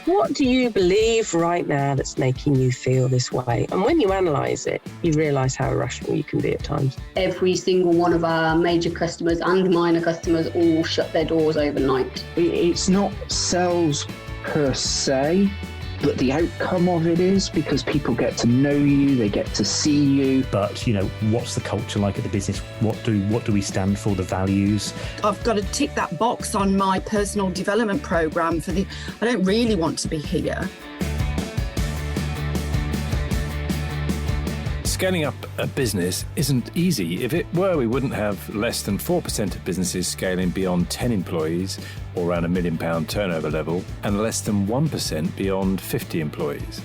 What do you believe right now that's making you feel this way? And when you analyse it, you realise how irrational you can be at times. Every single one of our major customers and minor customers all shut their doors overnight. It's not sales per se, but the outcome of it is because people get to know you, they get to see you. But, you know, what's the culture like at the business? What do we stand for, the values? I've got to tick that box on my personal development program I don't really want to be here. Scaling up a business isn't easy. If it were, we wouldn't have less than 4% of businesses scaling beyond 10 employees or around £1 million turnover level, and less than 1% beyond 50 employees.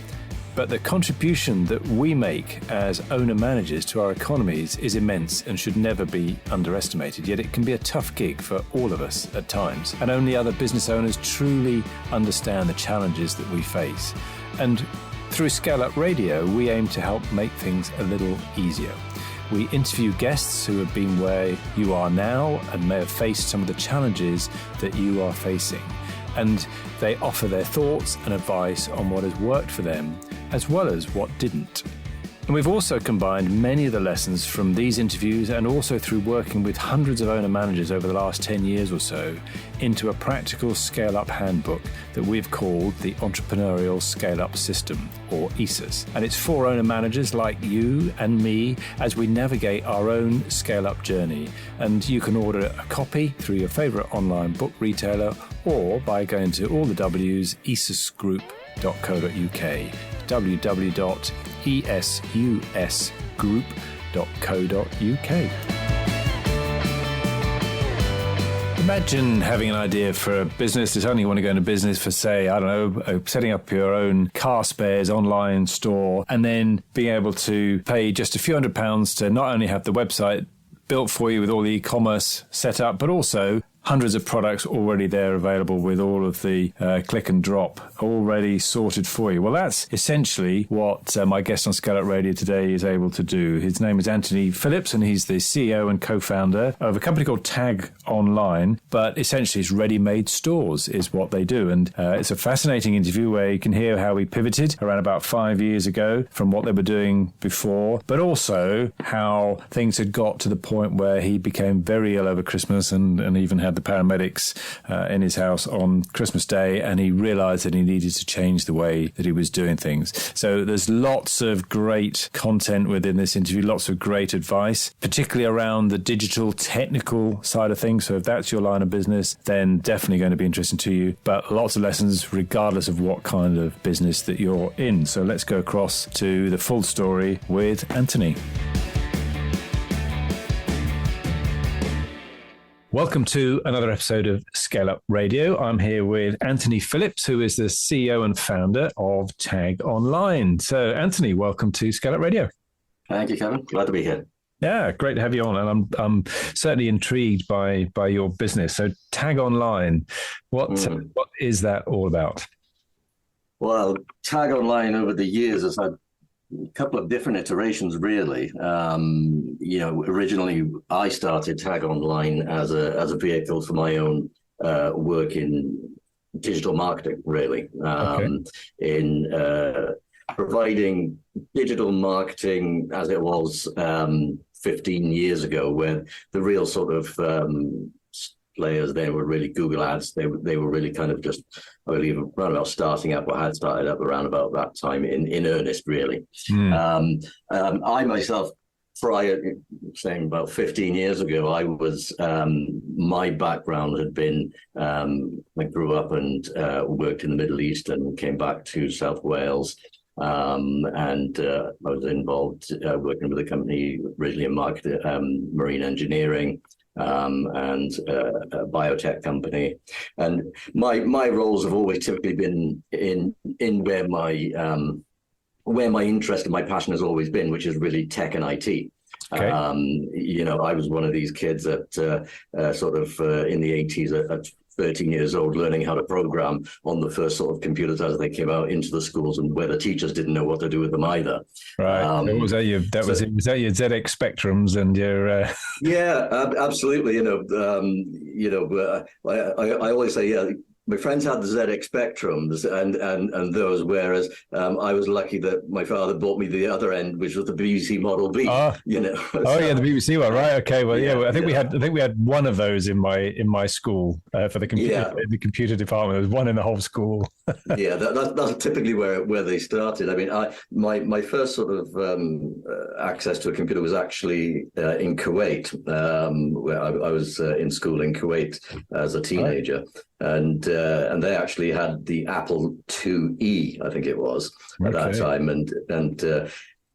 But the contribution that we make as owner-managers to our economies is immense and should never be underestimated. Yet it can be a tough gig for all of us at times, and only other business owners truly understand the challenges that we face. And through ScaleUp Radio, we aim to help make things a little easier. We interview guests who have been where you are now and may have faced some of the challenges that you are facing. And they offer their thoughts and advice on what has worked for them, as well as what didn't. And we've also combined many of the lessons from these interviews and also through working with hundreds of owner managers over the last 10 years or so into a practical scale-up handbook that we've called the Entrepreneurial Scale-Up System, or ESUS. And it's for owner managers like you and me as we navigate our own scale-up journey. And you can order a copy through your favorite online book retailer or by going to all the W's, esusgroup.co.uk, www.esusgroup.co.uk. Imagine having an idea for a business. Deciding you want to go into business for, say, I don't know, setting up your own car spares online store, and then being able to pay just a few £100s to not only have the website built for you with all the e-commerce set up, but also hundreds of products already there available with all of the click and drop already sorted for you. Well, that's essentially what my guest on ScaleUp Radio today is able to do. His name is Anthony Phillips, and he's the CEO and co-founder of a company called Tag Online, but essentially it's ready-made stores is what they do. And it's a fascinating interview where you can hear how he pivoted around about 5 years ago from what they were doing before, but also how things had got to the point where he became very ill over Christmas and even had the paramedics in his house on Christmas Day, and he realized that he needed to change the way that he was doing things. So there's lots of great content within this interview, lots of great advice, particularly around the digital technical side of things. So if that's your line of business, then definitely going to be interesting to you, but lots of lessons regardless of what kind of business that you're in. So let's go across to the full story with Anthony. Welcome to another episode of ScaleUp Radio. I'm here with Anthony Phillips, who is the CEO and founder of Tag Online. So, Anthony, welcome to ScaleUp Radio. Thank you, Kevin. Glad to be here. Yeah, great to have you on. And I'm certainly intrigued by your business. So, Tag Online, what is that all about? Well, Tag Online over the years has had a couple of different iterations, really. Originally I started Tag Online as a vehicle for my own work in digital marketing, really, in providing digital marketing as it was 15 years ago, where the real sort of players there were really Google Ads. They were really kind of just, I believe, around about starting up, or had started up around about that time in earnest, really. I myself, prior, saying about 15 years ago, I was, my background had been, I grew up and worked in the Middle East and came back to South Wales. And I was involved working with a company originally in marine engineering, and a biotech company. And my roles have always typically been in where my interest and my passion has always been, which is really tech and IT. Okay. I was one of these kids that in the 80s at 13 years old, learning how to program on the first sort of computers as they came out into the schools, and where the teachers didn't know what to do with them either. Right. Was that your ZX Spectrums and your? Yeah, absolutely. I always say, my friends had the ZX Spectrums and those, whereas I was lucky that my father bought me the other end, which was the BBC Model B. You know. Oh yeah, the BBC one, right? Okay, well, I think we had one of those in my school for the computer department. There was one in the whole school. Yeah, that's typically where they started. I mean, my first sort of access to a computer was actually in Kuwait, where I was in school in Kuwait as a teenager. And they actually had the Apple IIe, I think it was at that time, and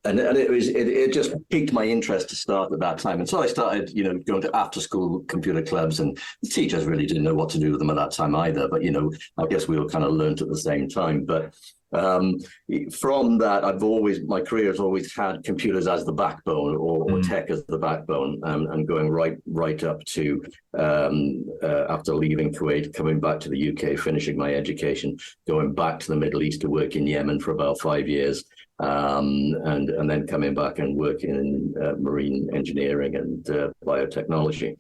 it just piqued my interest to start at that time, and so I started, going to after school computer clubs, and the teachers really didn't know what to do with them at that time either. But I guess we all kind of learned at the same time. But from that, my career has always had computers as the backbone, or tech as the backbone, and going right up to after leaving Kuwait, coming back to the UK, finishing my education, going back to the Middle East to work in Yemen for about 5 years, and then coming back and working in marine engineering and biotechnology.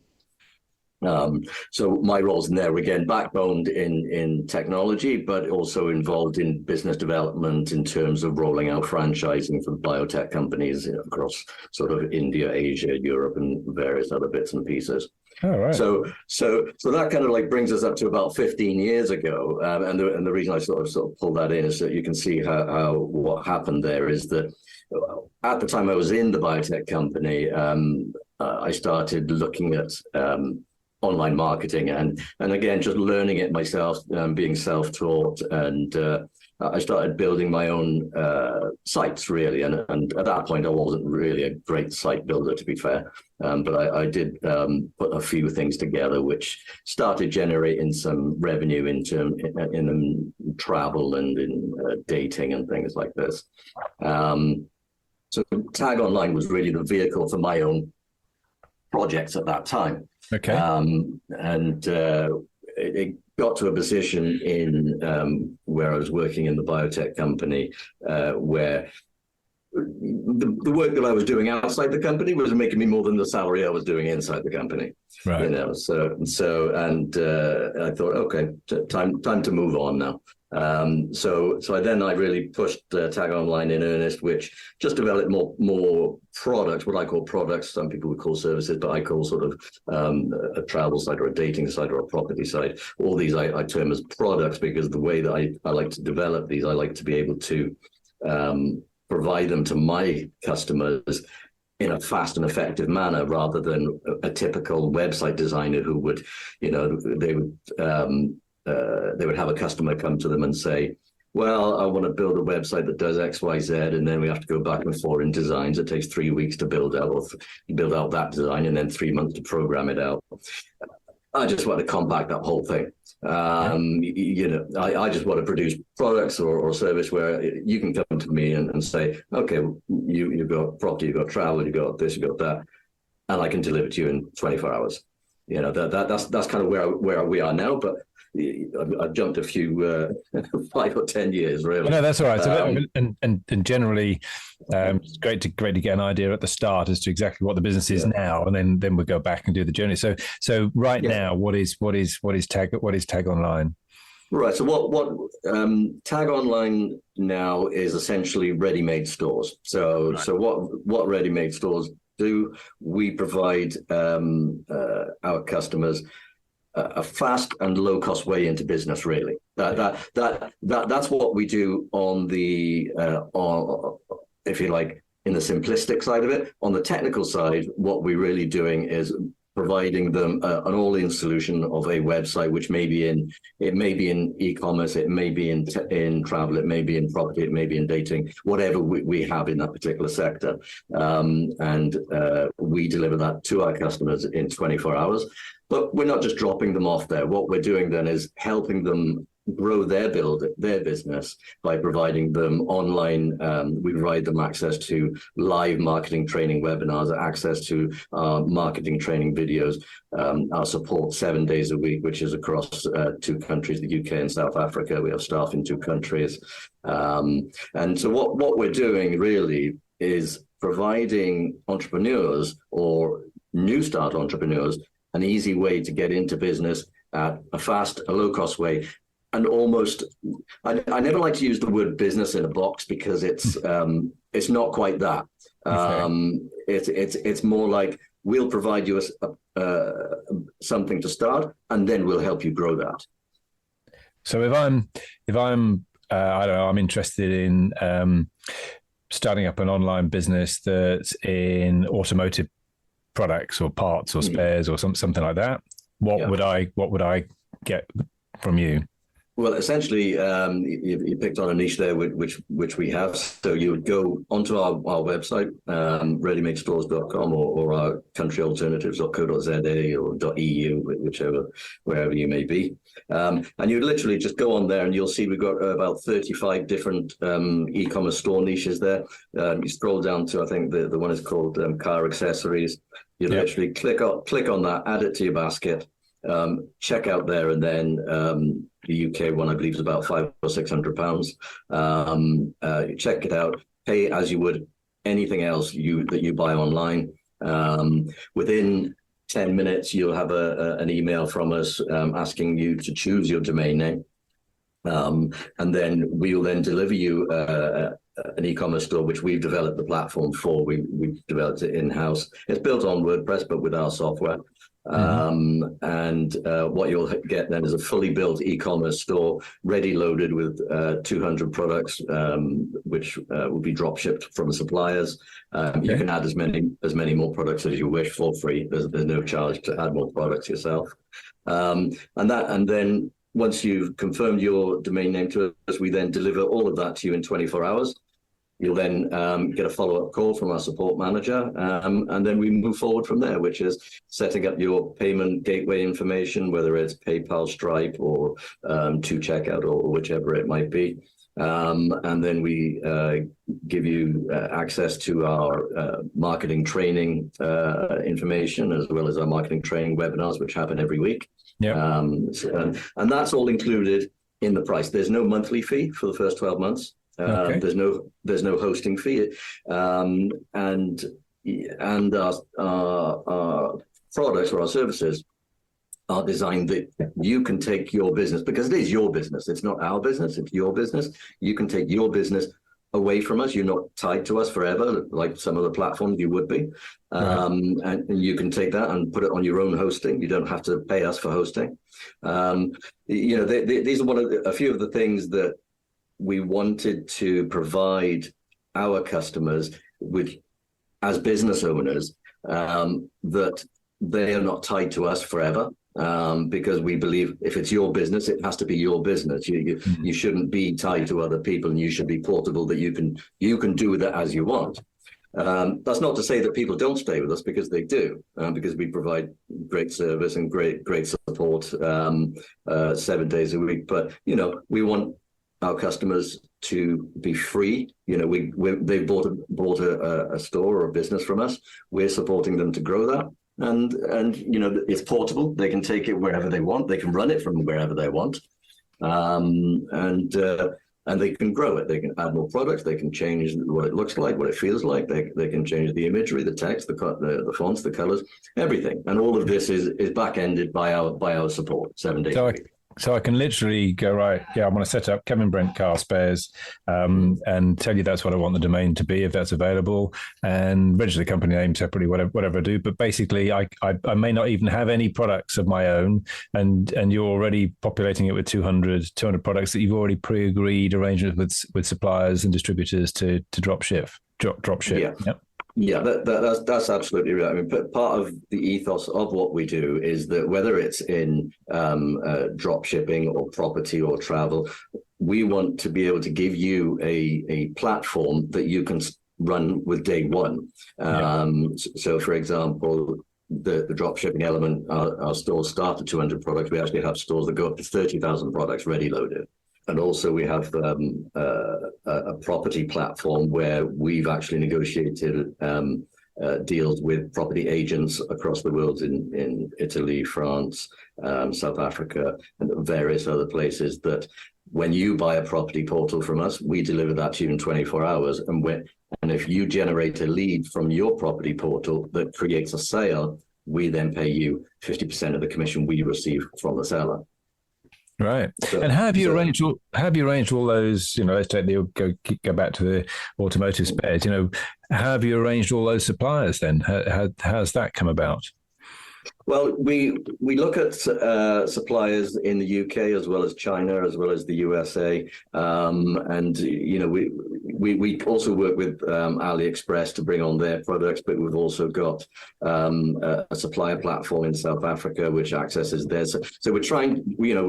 So my roles in there were again backboned in technology, but also involved in business development in terms of rolling out franchising for biotech companies across sort of India, Asia, Europe, and various other bits and pieces. Oh, right. So that kind of like brings us up to about 15 years ago, and the reason I sort of pulled that in is that you can see how what happened there is that at the time I was in the biotech company, I started looking at online marketing and again just learning it myself, being self-taught, and I started building my own sites really, and at that point I wasn't really a great site builder, to be fair, but I did put a few things together which started generating some revenue in travel and in dating and things like this. So Tag Online was really the vehicle for my own projects at that time. Okay. It got to a position in where I was working in the biotech company, where the work that I was doing outside the company was making me more than the salary I was doing inside the company. Right. So I thought, okay, time to move on now. So I really pushed Tag Online in earnest, which just developed more products, what I call products. Some people would call services, but I call sort of a travel side or a dating side or a property side. All these I term as products, because the way that I like to develop these, I like to be able to provide them to my customers in a fast and effective manner, rather than a typical website designer who would, they would have a customer come to them and say, well, I want to build a website that does X, Y, Z, and then we have to go back and forth in designs. It takes 3 weeks to build out that design, and then 3 months to program it out. I just want to compact that whole thing. I just want to produce products or service where you can come to me and say, okay, you've got property, you've got travel, you've got this, you've got that, and I can deliver to you in 24 hours. That's kind of where we are now, but I've jumped a few 5 or 10 years, really. No, that's all right. And generally, it's great to get an idea at the start as to exactly what the business is now, and then we'll go back and do the journey. So right now, what is Tag Online? Right. So what Tag Online now is essentially ready-made stores. So what ready-made stores do, we provide our customers a fast and low cost way into business. Really, that's what we do on the if you like, in the simplistic side of it. On the technical side, what we're really doing is providing them an all-in solution of a website, which may be in e-commerce, it may be in travel, it may be in property, it may be in dating, whatever we have in that particular sector, and we deliver that to our customers in 24 hours. But we're not just dropping them off there. What we're doing then is helping them grow their business by providing them online. We provide them access to live marketing training webinars, access to marketing training videos, our support 7 days a week, which is across 2 countries, the UK and South Africa. We have staff in 2 countries. And so what we're doing really is providing entrepreneurs or new start entrepreneurs an easy way to get into business at a fast, a low-cost way, and almost, I never like to use the word business in a box because it's not quite that. It's more like we'll provide you something to start, and then we'll help you grow that. So if I'm I don't know, I'm interested in starting up an online business that's in automotive products or parts or spares or something like that. What would I get from you? Well, essentially, you picked on a niche there, which we have. So you would go onto our website, readymadestores.com or our countryalternatives.co.za or .eu, wherever you may be. And you literally just go on there and you'll see we've got about 35 different e-commerce store niches there. You scroll down to, I think the one is called car accessories. You literally click on that, add it to your basket, check out there, and then the UK one, I believe, is about £500 or £600. You check it out, pay as you would anything else that you buy online. Within 10 minutes, you'll have an email from us asking you to choose your domain name. And then we'll then deliver you an e-commerce store, which we've developed the platform for. We've developed it in-house. It's built on WordPress, but with our software. And what you'll get then is a fully built e-commerce store, ready loaded with 200 products, which will be drop shipped from suppliers. You can add as many more products as you wish for free. There's no charge to add more products yourself. And then once you've confirmed your domain name to us, we then deliver all of that to you in 24 hours. You'll then get a follow-up call from our support manager, and then we move forward from there, which is setting up your payment gateway information, whether it's PayPal, Stripe, or to checkout, or whichever it might be. And then we give you access to our marketing training information, as well as our marketing training webinars, which happen every week. And that's all included in the price. There's no monthly fee for the first 12 months. There's no hosting fee, and our products or our services are designed that you can take your business, because it is your business. It's not our business. It's your business. You can take your business away from us. You're not tied to us forever, like some of the platforms you would be. And you can take that and put it on your own hosting. You don't have to pay us for hosting. These are a few of the things that we wanted to provide our customers with as business owners, that they are not tied to us forever, because we believe if it's your business, it has to be your business. You shouldn't be tied to other people, and you should be portable, that you can do that as you want. That's not to say that people don't stay with us, because they do, because we provide great service and great support 7 days a week. But we want our customers to be free. They bought a store or a business from us. We're supporting them to grow that, and it's portable. They can take it wherever they want. They can run it from wherever they want, and they can grow it. They can add more products. They can change what it looks like, what it feels like. They can change the imagery, the text, the fonts, the colors, everything. And all of this is back-ended by our support 7 days a week. So I can literally go, right, I want to set up Kevin Brent Car Spares, and tell you that's what I want the domain to be, if that's available, and register the company name separately, whatever I do. But basically, I may not even have any products of my own, and you're already populating it with 200 products that you've already pre-agreed arrangements with suppliers and distributors to drop ship. Yeah. Yep. Yeah, that's absolutely right. I mean, part of the ethos of what we do is that whether it's in drop shipping or property or travel, we want to be able to give you a platform that you can run with day one. So, for example, the drop shipping element, our stores start at 200 products. We actually have stores that go up to 30,000 products ready loaded. And also we have a property platform where we've actually negotiated deals with property agents across the world in Italy, France, South Africa, and various other places, that when you buy a property portal from us, we deliver that to you in 24 hours. And if you generate a lead from your property portal that creates a sale, we then pay you 50% of the commission we receive from the seller. Right. So, and how have you arranged all those, let's go back to the automotive spares, how have you arranged all those suppliers then? How's that come about? Well, we look at suppliers in the UK as well as China as well as the USA, and we also work with AliExpress to bring on their products, but we've also got a supplier platform in South Africa which accesses theirs. So we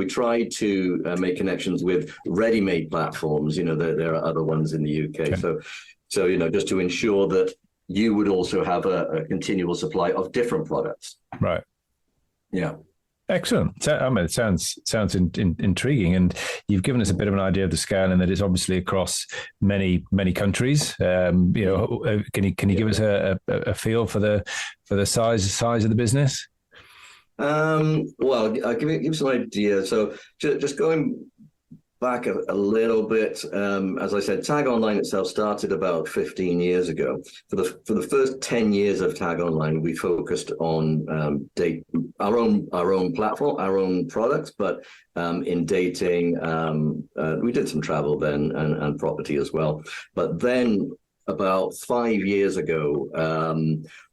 try to make connections with ready-made platforms. There are other ones in the UK. Okay. So just to ensure that you would also have a continual supply of different products. Right. Yeah. Excellent. It sounds intriguing, and you've given us a bit of an idea of the scale, and that it's obviously across many countries. Can you give us a feel for the size of the business? Well, I'll give you some idea. So just going back a little bit, as I said, Tag Online itself started about 15 years ago. For the first 10 years of Tag Online, we focused on our own platform, our own products, but in dating, we did some travel then and property as well. But then about 5 years ago,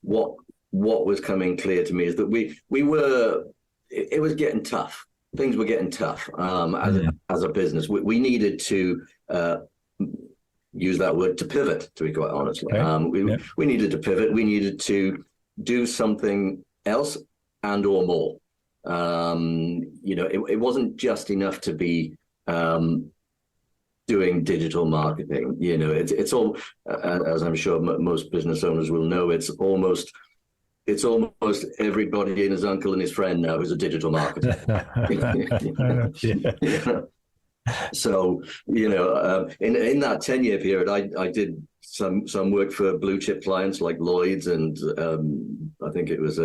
what was coming clear to me is that it was getting tough. Things were getting tough as a business. We needed to use that word, to pivot, to be quite honest. Okay. We needed to pivot. We needed to do something else and or more. It wasn't just enough to be doing digital marketing. It's all, as I'm sure most business owners will know, it's almost everybody and his uncle and his friend now who's a digital marketer. Yeah. So, in that 10-year period, I did some work for blue chip clients like Lloyd's, and I think it was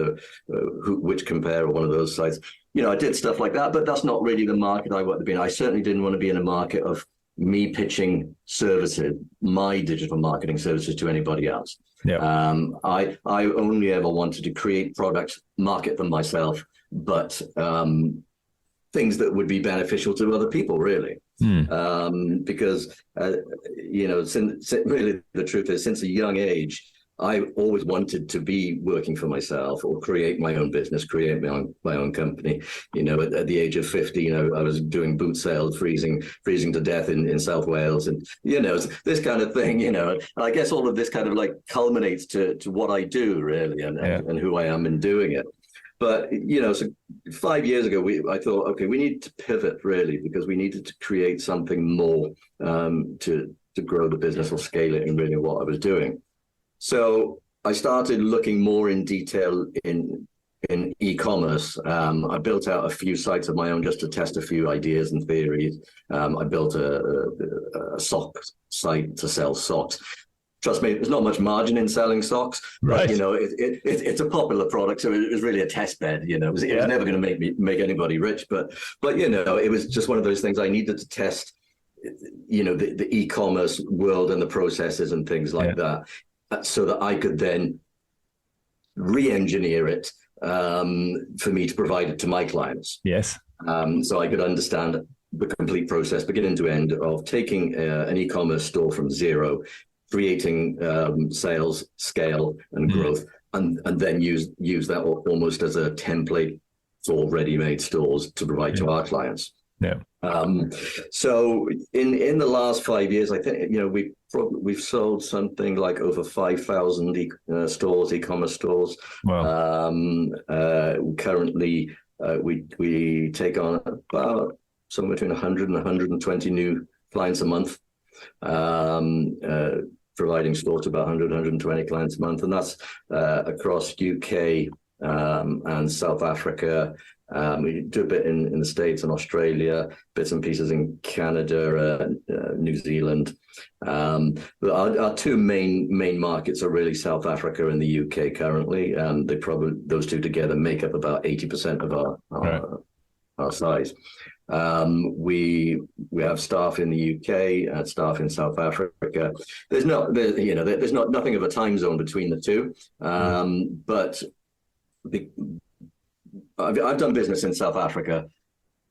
Which Compare or one of those sites. I did stuff like that, but that's not really the market I wanted to be in. I certainly didn't want to be in a market of me pitching services, my digital marketing services, to anybody else. Yeah. I only ever wanted to create products, market them myself, but things that would be beneficial to other people, really. Because since really the truth is, since a young age, I always wanted to be working for myself or create my own business, create my own company. At the age of 50, I was doing boot sales, freezing to death in South Wales, and this kind of thing. I guess all of this kind of like culminates to what I do, really, and who I am in doing it. But so 5 years ago, I thought, okay, we need to pivot, really, because we needed to create something more to grow the business or scale it in really what I was doing. So I started looking more in detail in e-commerce. I built out a few sites of my own just to test a few ideas and theories. I built a sock site to sell socks. Trust me, there's not much margin in selling socks, right? But it's a popular product, so it was really a test bed. It was never going to make anybody rich, but it was just one of those things I needed to test. The e-commerce world and the processes and things like that. So that I could then re-engineer it for me to provide it to my clients. Yes. So I could understand the complete process, beginning to end, of taking an e-commerce store from zero, creating sales, scale, and growth, and then use that almost as a template for ready-made stores to provide to our clients. Yeah. So in the last 5 years, I think we've sold something like over 5,000 e-commerce stores. Wow. Currently, we take on about somewhere between 100 and 120 new clients a month. Providing stores to about 100, 120 clients a month, and that's across UK and South Africa. We do a bit in the States and Australia, bits and pieces in Canada, New Zealand. But our two main markets are really South Africa and the UK currently. Those two together make up about 80% of our size. We have staff in the UK and staff in South Africa. There's nothing of a time zone between the two, but I've done business in South Africa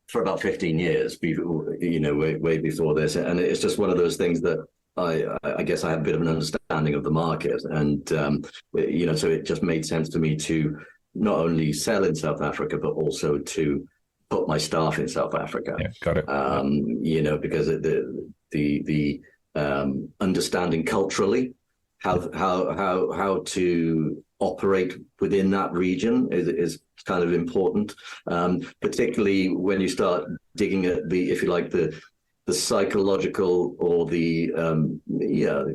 for about 15 years, way before this. And it's just one of those things that I guess I have a bit of an understanding of the market. And, so it just made sense to me to not only sell in South Africa, but also to put my staff in South Africa. Yeah, got it. Because the understanding culturally how to operate within that region is kind of important, particularly when you start digging at the psychological or the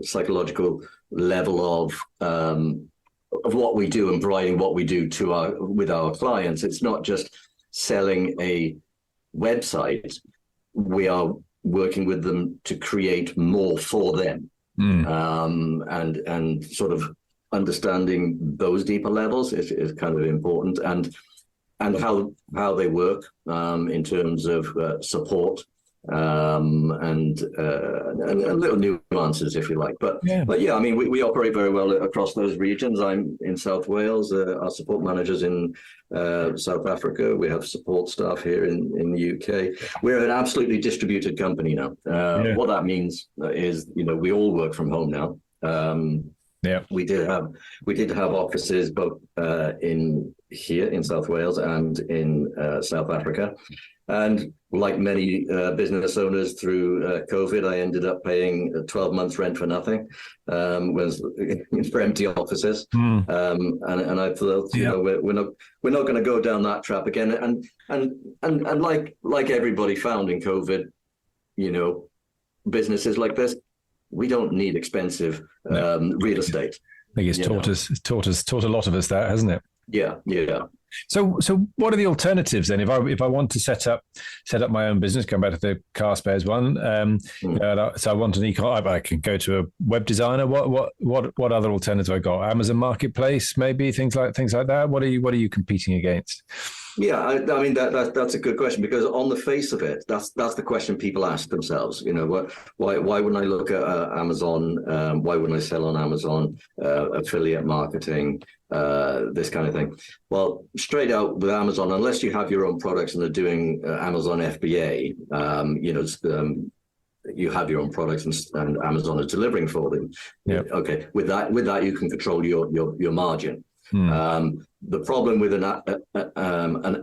psychological level of what we do and providing what we do with our clients. It's not just selling a website. We are working with them to create more for them. And sort of understanding those deeper levels is kind of important, and how they work in terms of support and little nuances, if you like. But yeah, I mean, we operate very well across those regions. I'm in South Wales. Our support managers in South Africa. We have support staff here in the UK. We're an absolutely distributed company now. What that means is, we all work from home now. We did have offices both in South Wales and in South Africa. And like many business owners through COVID, I ended up paying 12 months rent for nothing, for empty offices. And I thought, we're not going to go down that trap again. And like everybody found in COVID, businesses like this, we don't need expensive real estate. I think it's taught a lot of us that, hasn't it? Yeah. So what are the alternatives then? If I want to set up my own business, going back to the car spares one, so I want an e-commerce, I can go to a web designer. What other alternatives have I got? Amazon Marketplace, maybe things like that. What are you competing against? Yeah, I mean that's a good question, because on the face of it, that's the question people ask themselves. Why wouldn't I look at Amazon? Why wouldn't I sell on Amazon? Affiliate marketing, this kind of thing. Well, straight out with Amazon, unless you have your own products and are doing Amazon FBA, you have your own products and Amazon is delivering for them. Yeah. Okay, with that you can control your margin. The problem with an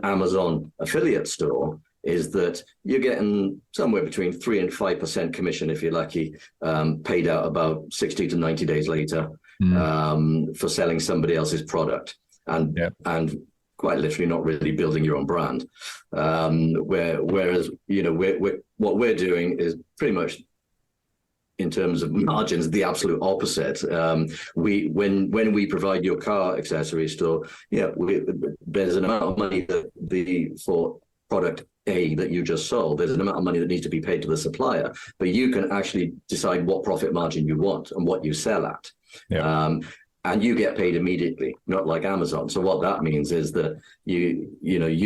Amazon affiliate store is that you're getting somewhere between 3 and 5% commission, if you're lucky, paid out about 60 to 90 days later for selling somebody else's product, and quite literally not really building your own brand. Whereas what we're doing is pretty much, in terms of margins, the absolute opposite. When we provide your car accessory store, there's an amount of money for product A that you just sold. There's an amount of money that needs to be paid to the supplier, but you can actually decide what profit margin you want and what you sell at. And you get paid immediately, not like Amazon. So what that means is that you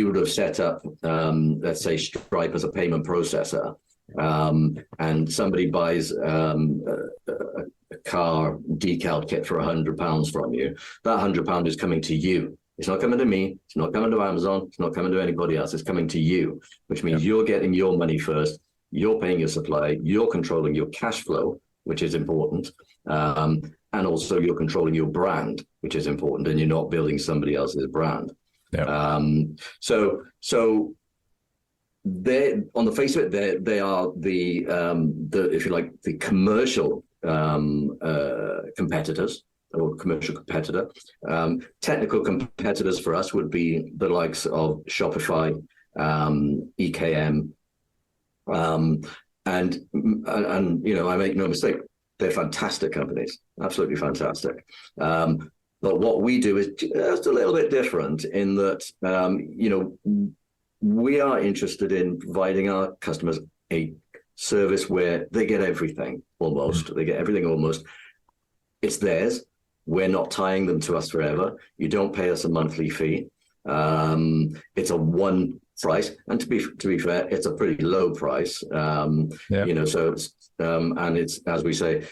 would have set up, let's say, Stripe as a payment processor. And somebody buys a car decal kit for £100 from you. That £100 is coming to you. It's not coming to me. It's not coming to Amazon. It's not coming to anybody else. It's coming to you, which means you're getting your money first. You're paying your supply. You're controlling your cash flow, which is important. And also you're controlling your brand, which is important. And you're not building somebody else's brand. So they, on the face of it, they are the if you like, the commercial competitors, or commercial competitor. Technical competitors for us would be the likes of Shopify, EKM, and I make no mistake, they're fantastic companies, absolutely fantastic. But what we do is just a little bit different in that we are interested in providing our customers a service where they get everything almost. They get everything almost. It's theirs. We're not tying them to us forever. You don't pay us a monthly fee. It's a one price, and to be fair, it's a pretty low price. So it's and it's, as we say,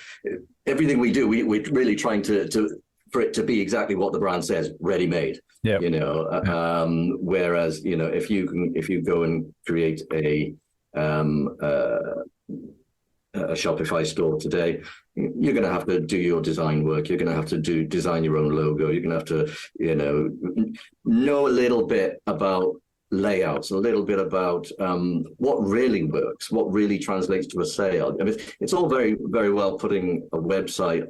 everything we do, we're really trying to for it to be exactly what the brand says, ready made. Yeah. Whereas if you go and create a Shopify store today, you're going to have to do your design work. You're going to have to design your own logo. You're going to have to know a little bit about layouts, a little bit about what really works, what really translates to a sale. I mean, it's all very, very well putting a website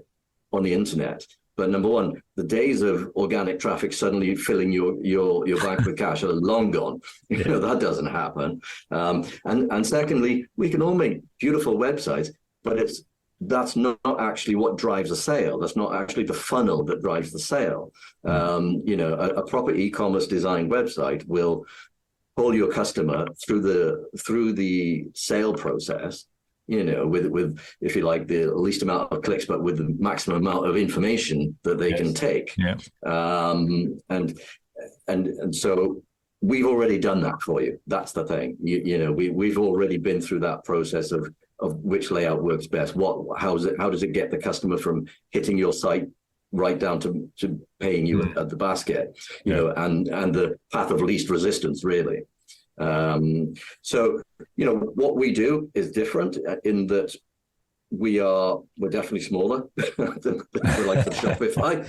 on the internet, but number one, the days of organic traffic suddenly filling your bank with cash are long gone. That doesn't happen. And secondly, we can all make beautiful websites, but that's not actually what drives a sale. That's not actually the funnel that drives the sale. A proper e-commerce designed website will pull your customer through the sale process, with, if you like, the least amount of clicks, but with the maximum amount of information that they can take. Yeah. And so we've already done that for you. That's the thing. We've already been through that process of which layout works best. How does it get the customer from hitting your site right down to paying you at the basket, and the path of least resistance, really. So what we do is different in that we're definitely smaller than like the Shopify,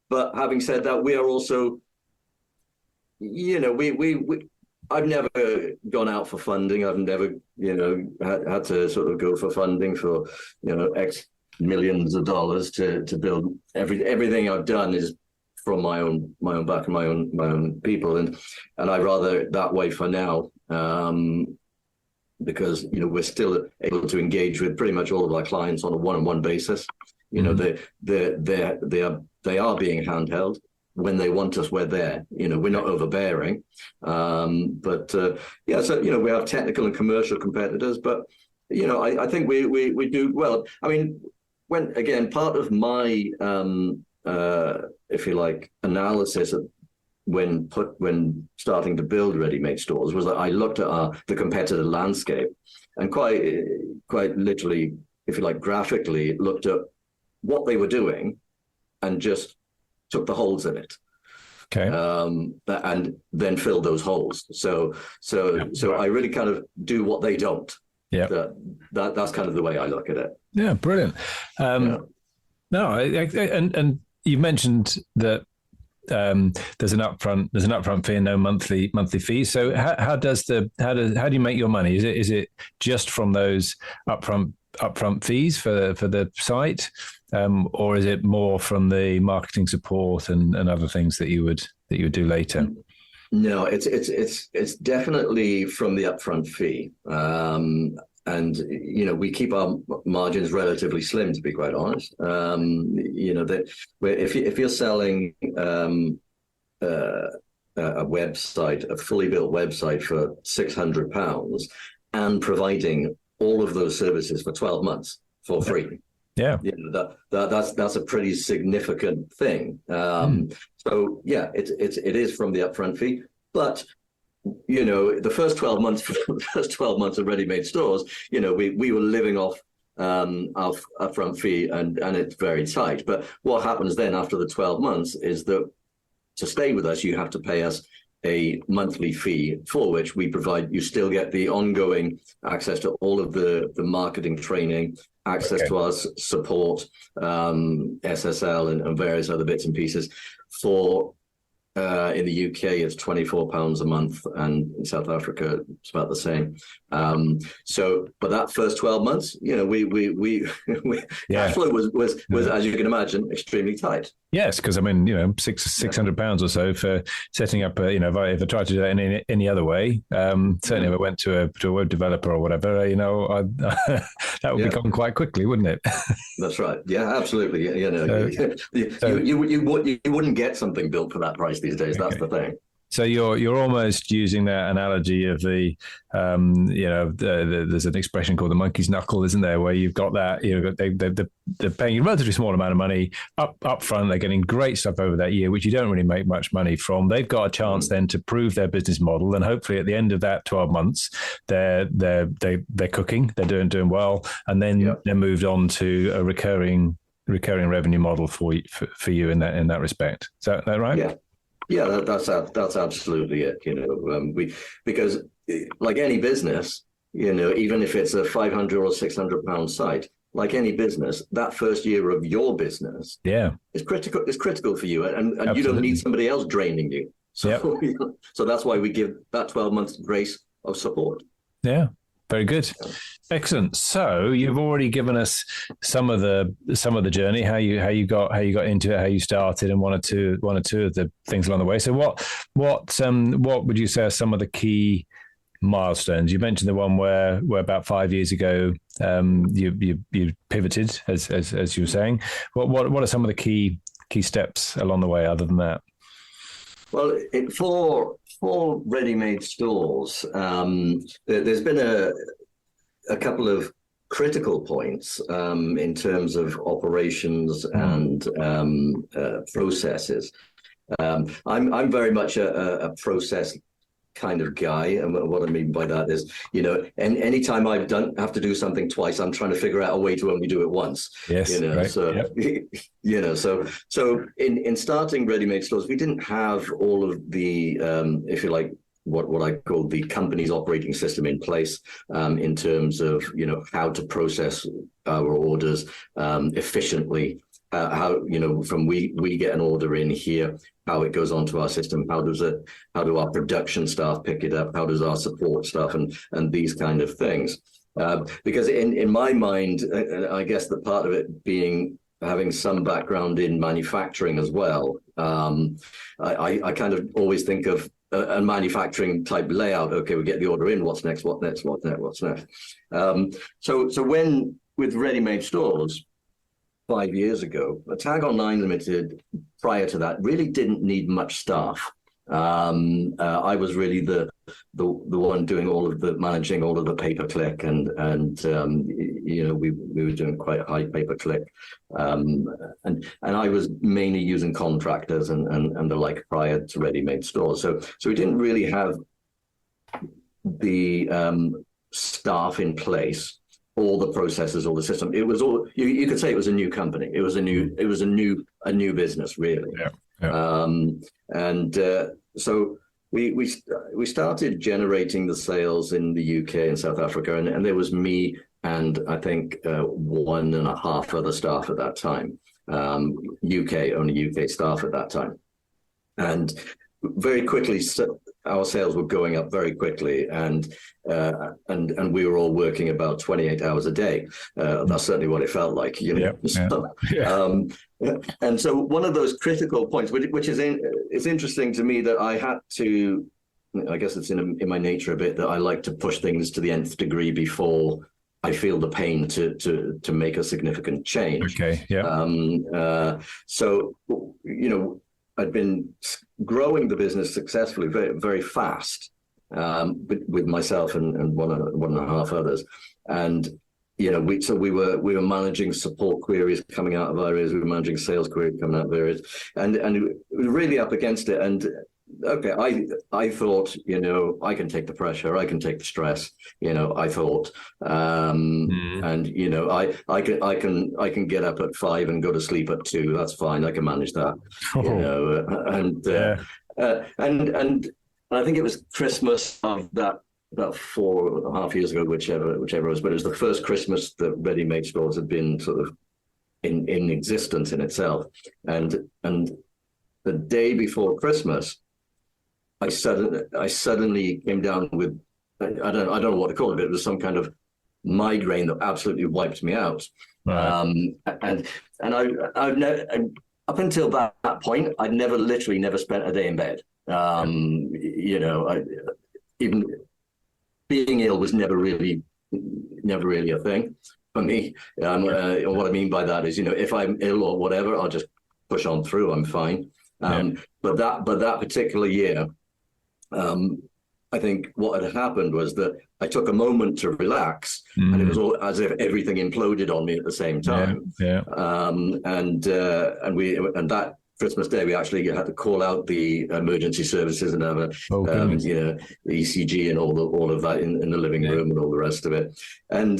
but having said that, we are also, I've never gone out for funding. I've never, had to sort of go for funding for, X millions of dollars to build everything I've done is from my own back and my own people, and I'd rather it that way for now, because we're still able to engage with pretty much all of our clients on a one-on-one basis. They are being handheld. When they want us, we're there. We're not overbearing, but so we have technical and commercial competitors, but I think we do well. I mean, when again, part of my if you like, analysis of when starting to build ready-made stores was that I looked at the competitor landscape and quite literally, if you like, graphically looked at what they were doing and just took the holes in it. Okay. And then filled those holes. So I really kind of do what they don't. Yeah. That's kind of the way I look at it. Yeah, brilliant. No, and you mentioned that there's an upfront fee and no monthly fee. So how do you make your money? Is it just from those upfront fees for the site, or is it more from the marketing support and other things that you would do later? No, it's definitely from the upfront fee. And we keep our margins relatively slim, to be quite honest. If you're selling a website, a fully built website for £600, and providing all of those services for 12 months for free, that's a pretty significant thing. So yeah, it is from the upfront fee, but the first 12 months of ready-made stores, we were living off our upfront fee, and it's very tight. But what happens then after the 12 months is that to stay with us, you have to pay us a monthly fee, for which we provide. You still get the ongoing access to all of the marketing training, access to our support, SSL and various other bits and pieces. For in the UK, it's £24 a month, and in South Africa, it's about the same. But that first 12 months, cash flow was as you can imagine, extremely tight. Yes, because I mean, £600 or so for setting up. If I tried to do that in any other way, certainly if I went to a web developer or whatever, that would become quite quickly, wouldn't it? That's right. Yeah, absolutely. You wouldn't get something built for that price these days. That's the thing. So you're almost using that analogy of the, there's an expression called the monkey's knuckle, isn't there? Where you've got that, they're paying a relatively small amount of money up front. They're getting great stuff over that year, which you don't really make much money from. They've got a chance then to prove their business model, and hopefully at the end of that 12 months, they're cooking, they're doing well, and then they're moved on to a recurring recurring revenue model for you in that respect. Is that right? Yeah, that's absolutely it. Because like any business, even if it's a 500 or 600 pound site, like any business, that first year of your business is critical. It's critical for you, and you don't need somebody else draining you. So so that's why we give that 12 months grace of support. Yeah. Very good. Excellent. So you've already given us some of the journey, how you got into it, how you started, and one or two of the things along the way. So what would you say are some of the key milestones? You mentioned the one where about 5 years ago you pivoted, as you were saying. What are some of the key steps along the way other than that? Well, for ready-made stores, there's been a couple of critical points in terms of operations and processes. I'm very much a process kind of guy, and what I mean by that is, anytime I have to do something twice, I'm trying to figure out a way to only do it once. Yes, right. So so in starting ready-made stores, we didn't have all of the if you like what I call the company's operating system in place in terms of how to process our orders efficiently. How from we get an order in here, how it goes onto our system, how do our production staff pick it up, how does our support staff and these kind of things, because in my mind, I guess the part of it being having some background in manufacturing as well, I kind of always think of a manufacturing type layout. Okay, we get the order in, what's next? So when with ready-made stores 5 years ago, Tag Online Limited, prior to that, really didn't need much staff. I was really the one doing managing all of the pay-per-click, and we were doing quite high pay-per-click, and I was mainly using contractors and the like prior to ready-made stores. So we didn't really have the staff in place, all the processes, all the system. It was all you could say it was a new company. It was a new business, really. So we started generating the sales in the UK and South Africa, and there was me and I think 1.5 other staff at that time. Only UK staff at that time, and very quickly our sales were going up very quickly, and we were all working about 28 hours a day. That's certainly what it felt like, And so one of those critical points, which is it's interesting to me that I had to, I guess it's in my nature a bit that I like to push things to the nth degree before I feel the pain to make a significant change. Okay. Yeah. So I'd been growing the business successfully, very, very fast, with myself and 1.5 others, and we were managing support queries coming out of areas, we were managing sales queries coming out of areas, and we were really up against it. And okay, I thought, I can take the pressure, I can take the stress, I thought, and I can get up at 5 and go to sleep at 2. That's fine, I can manage that. And I think it was Christmas of that about 4.5 years ago, whichever it was, but it was the first Christmas that ready-made stores had been sort of in existence in itself, and the day before Christmas, I suddenly came down with, I don't know what to call it, but it was some kind of migraine that absolutely wiped me out. Right. And I've never, up until that point, I'd literally never spent a day in bed. Even being ill was never really a thing for me. What I mean by that is, if I'm ill or whatever, I'll just push on through. I'm fine. But that particular year, I think what had happened was that I took a moment to relax, and it was all as if everything imploded on me at the same time. And that Christmas Day, we actually had to call out the emergency services and have a the ECG and all of that in the living room and all the rest of it. And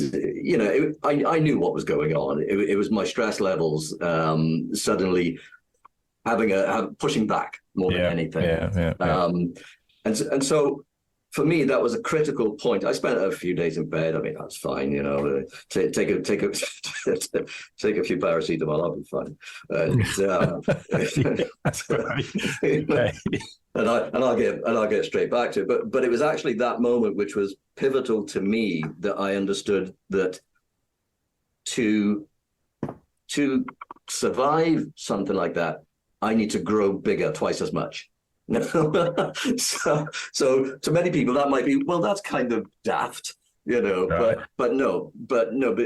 I knew what was going on. It was my stress levels suddenly pushing back more than anything. And so for me, that was a critical point. I spent a few days in bed. I mean, that's fine, take a few paracetamol, I'll be fine. And I'll get straight back to it. But it was actually that moment which was pivotal to me, that I understood that to survive something like that, I need to grow bigger, twice as much. So to many people that might be, well, that's kind of daft, right. but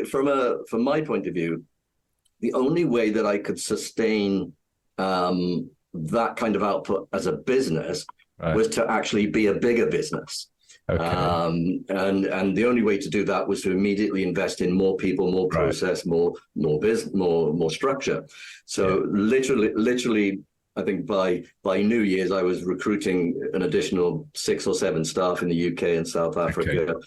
from my point of view, the only way that I could sustain that kind of output as a business was to actually be a bigger business. Okay. And the only way to do that was to immediately invest in more people, more process, more business, more structure. So literally, I think by New Year's, I was recruiting an additional 6 or 7 staff in the UK and South Africa,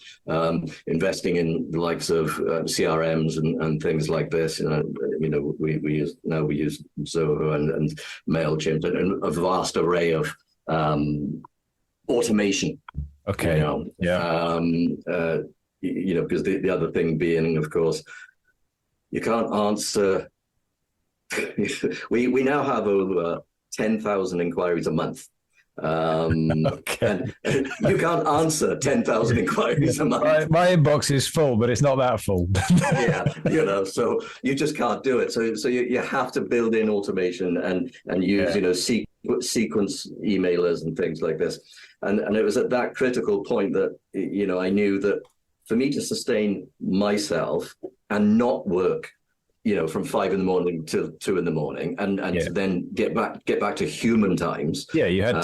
investing in the likes of CRMs and things like this. We use Zoho and MailChimp and a vast array of automation. Okay. Because the other thing being, of course, you can't answer. We now have over 10,000 inquiries a month. And you can't answer 10,000 inquiries a month. My inbox is full, but it's not that full. So you just can't do it. So you have to build in automation and use sequence emailers and things like this. And it was at that critical point that I knew that for me to sustain myself and not work from 5 a.m. till 2 a.m. and to then get back to human times. Yeah, you had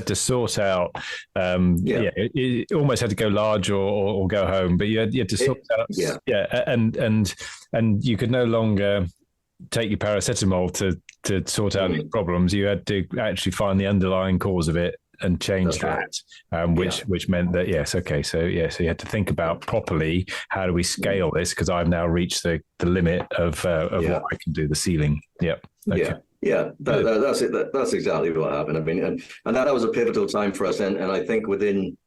to sort out. You almost had to go large or go home, but you had to sort out. And you could no longer take your paracetamol to sort out these problems. You had to actually find the underlying cause of it and change which meant that so you had to think about properly, how do we scale this, because I've now reached the limit of what I can do, the ceiling. That's it. That's exactly what happened. I mean, and that was a pivotal time for us, and I think within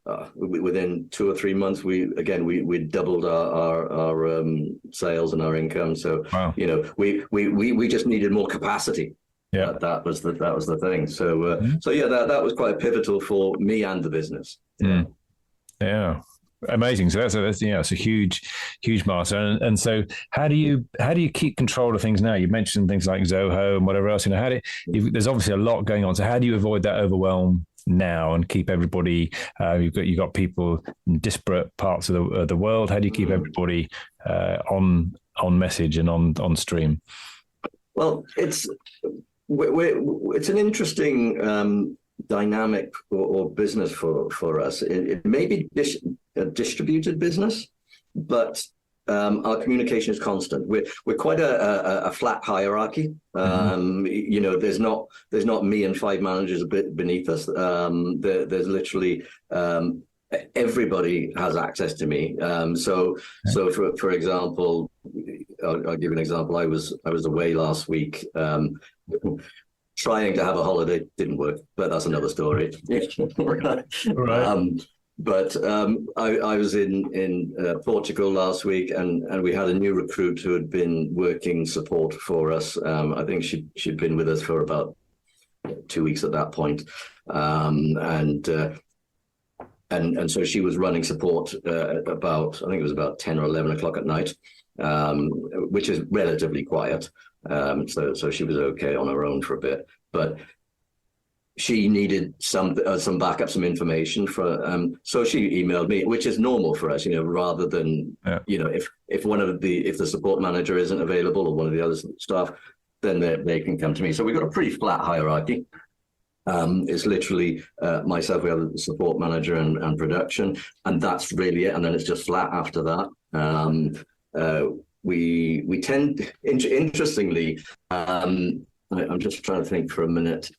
2 or 3 months we doubled our sales and our income. So we just needed more capacity. Yeah, that was the thing. So that was quite pivotal for me and the business. Yeah, amazing. So that's a huge milestone. And so how do you keep control of things now? You mentioned things like Zoho and whatever else. There's obviously a lot going on. So how do you avoid that overwhelm now and keep everybody? You've got people in disparate parts of the world. How do you keep everybody on message and on stream? Well, it's an interesting dynamic or business for us. It may be a distributed business, but our communication is constant. We're quite a flat hierarchy. There's not me and 5 managers a bit beneath us. There's literally everybody has access to me. So for example, I'll give you an example. I was away last week. Trying to have a holiday didn't work, but that's another story. Right. But I was in Portugal last week, and we had a new recruit who had been working support for us. I think she'd been with us for about 2 weeks at that point, and so she was running support I think it was about 10 or 11 o'clock at night, which is relatively quiet. So she was okay on her own for a bit, but she needed some backup, some information so she emailed me, which is normal for us, rather than if the support manager isn't available or one of the other staff, then they can come to me. So we've got a pretty flat hierarchy. It's literally myself, we have a support manager and production, and that's really it. And then it's just flat after that. We tend, interestingly, I'm just trying to think for a minute.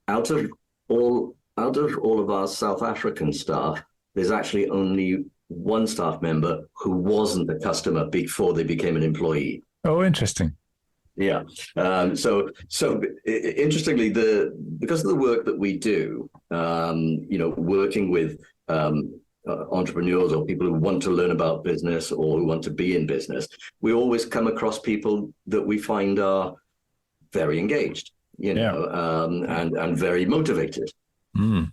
Out of all of our South African staff, there's actually only one staff member who wasn't a customer before they became an employee. Oh, interesting. Yeah. So interestingly, because of the work that we do, working with entrepreneurs or people who want to learn about business or who want to be in business, we always come across people that we find are very engaged, and very motivated. And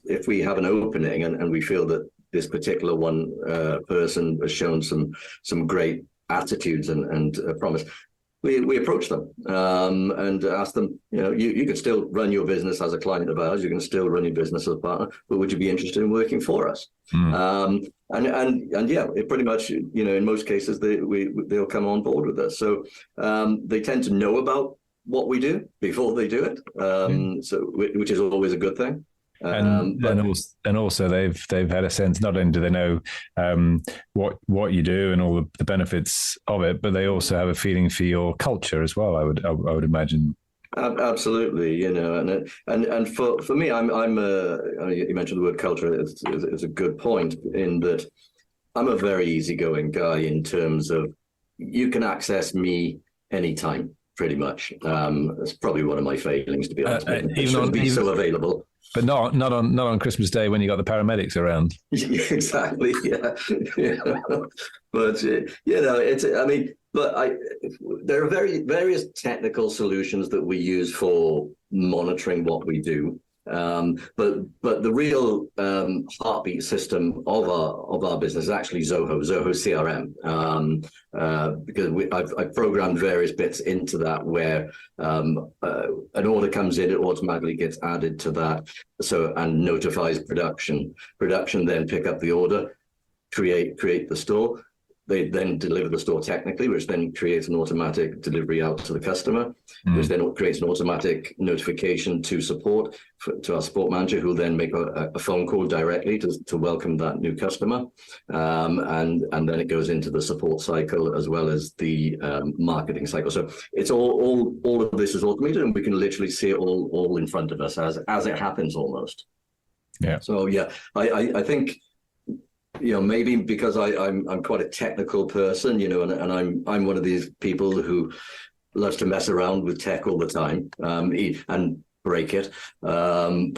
if we have an opening and we feel that this particular one person has shown some great attitudes and promise, we approach them and ask them, you can still run your business as a client of ours, you can still run your business as a partner, but would you be interested in working for us? And it pretty much, in most cases, they'll come on board with us. So they tend to know about what we do before they do it, which is always a good thing. And also they've had a sense, not only do they know what you do and all the benefits of it, but they also have a feeling for your culture as well. I would imagine. Absolutely, and for me, you mentioned the word culture. It's a good point in that I'm a very easygoing guy in terms of you can access me anytime, pretty much. It's probably one of my failings, to be honest. Even so available. But not on Christmas Day when you got the paramedics around. Exactly. Yeah. But there are various technical solutions that we use for monitoring what we do. But the real heartbeat system of our business is actually Zoho CRM, because I've programmed various bits into that where an order comes in, it automatically gets added to that, and notifies production. Production then pick up the order, create the store. They then deliver the store technically, which then creates an automatic delivery out to the customer, which then creates an automatic notification to support, to our support manager, who will then make a phone call directly to welcome that new customer. And then it goes into the support cycle as well as the marketing cycle. So it's all of this is automated, and we can literally see it all in front of us as it happens almost. Yeah. So I think, maybe because I'm quite a technical person, and I'm one of these people who loves to mess around with tech all the time, and break it. So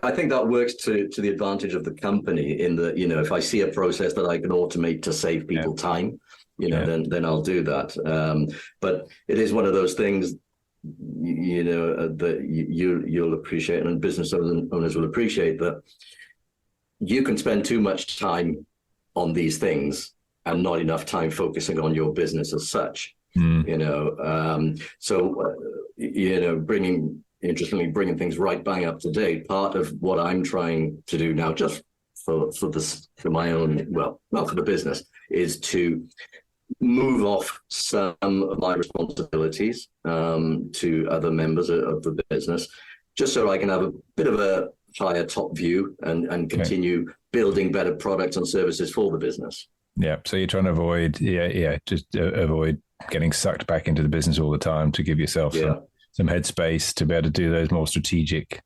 I think that works to the advantage of the company in that, if I see a process that I can automate to save people time, then I'll do that. But it is one of those things, that you'll appreciate, and business owners will appreciate, that you can spend too much time on these things and not enough time focusing on your business as such. Bringing things right bang up to date. Part of what I'm trying to do now, just for my own, for the business, is to move off some of my responsibilities to other members of the business, just so I can have a bit of a higher top view and continue building better products and services for the business. Yeah. So you're trying to avoid, just avoid getting sucked back into the business all the time, to give yourself some headspace to be able to do those more strategic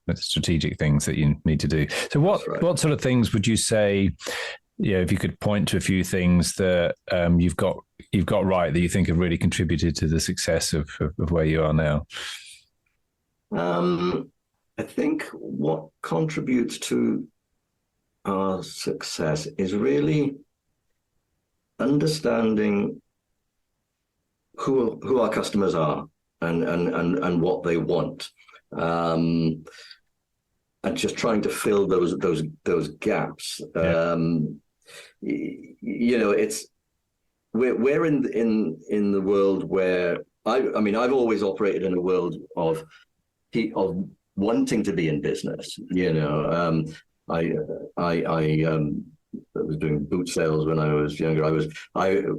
things that you need to do. So what sort of things would you say, if you could point to a few things that you've got right that you think have really contributed to the success of where you are now? I think what contributes to our success is really understanding who our customers are and what they want, and just trying to fill those gaps. It's we're in the world where I've always operated in a world of wanting to be in business. I was doing boot sales when I was younger.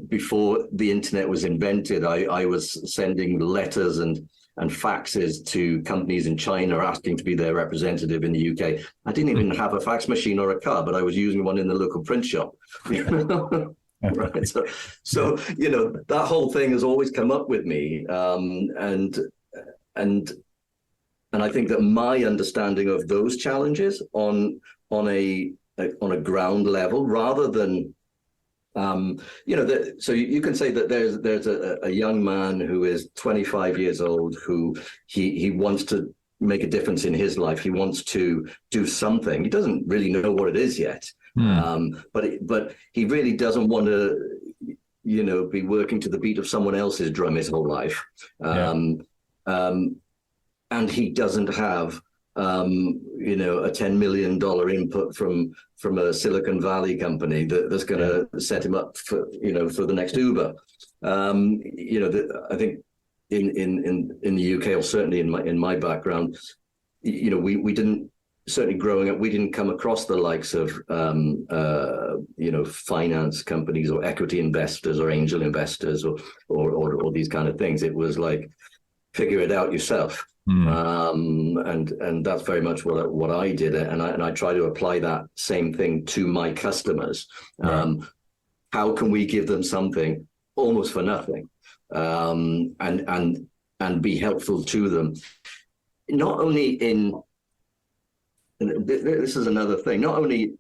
Before the internet was invented, I was sending letters and faxes to companies in China asking to be their representative in the UK. I didn't even have a fax machine or a car, but I was using one in the local print shop. Right. So that whole thing has always come up with me, and I think that my understanding of those challenges on a ground level, rather than so you can say that there's a young man who is 25 years old who he wants to make a difference in his life. He wants to do something. He doesn't really know what it is yet, but he really doesn't want to, be working to the beat of someone else's drum his whole life. And he doesn't have, a $10 million input from a Silicon Valley company that's going to set him up for the next Uber. I think in the UK, or certainly in my background, we didn't, certainly growing up, we didn't come across the likes of finance companies or equity investors or angel investors or these kind of things. It was like, figure it out yourself. And that's very much what I did, and I try to apply that same thing to my customers. How can we give them something almost for nothing, and be helpful to them? Not only in, and this is another thing, not only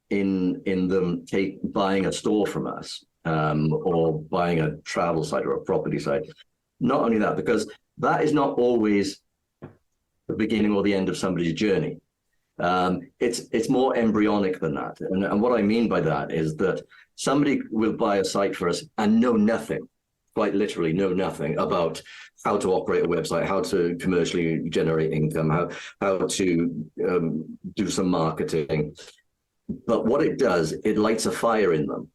in them buying a store from us, or buying a travel site or a property site. Not only that, because that is not always the beginning or the end of somebody's journey. It's more embryonic than that. And what I mean by that is that somebody will buy a site for us and know nothing, quite literally know nothing about how to operate a website, how to commercially generate income, how to do some marketing. But what it does, it lights a fire in them,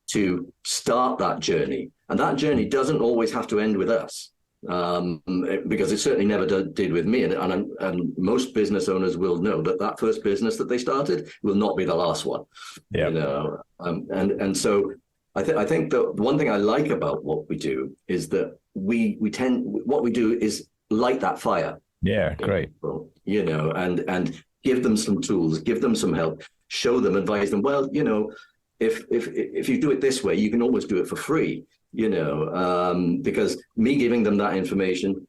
to start that journey. And that journey doesn't always have to end with us. Because it certainly never did with me, and most business owners will know that first business that they started will not be the last one. And so I think the one thing I like about what we do is that what we do is light that fire. Yeah, great. And give them some tools, give them some help, show them, advise them. Well, if you do it this way, you can always do it for free. Because me giving them that information,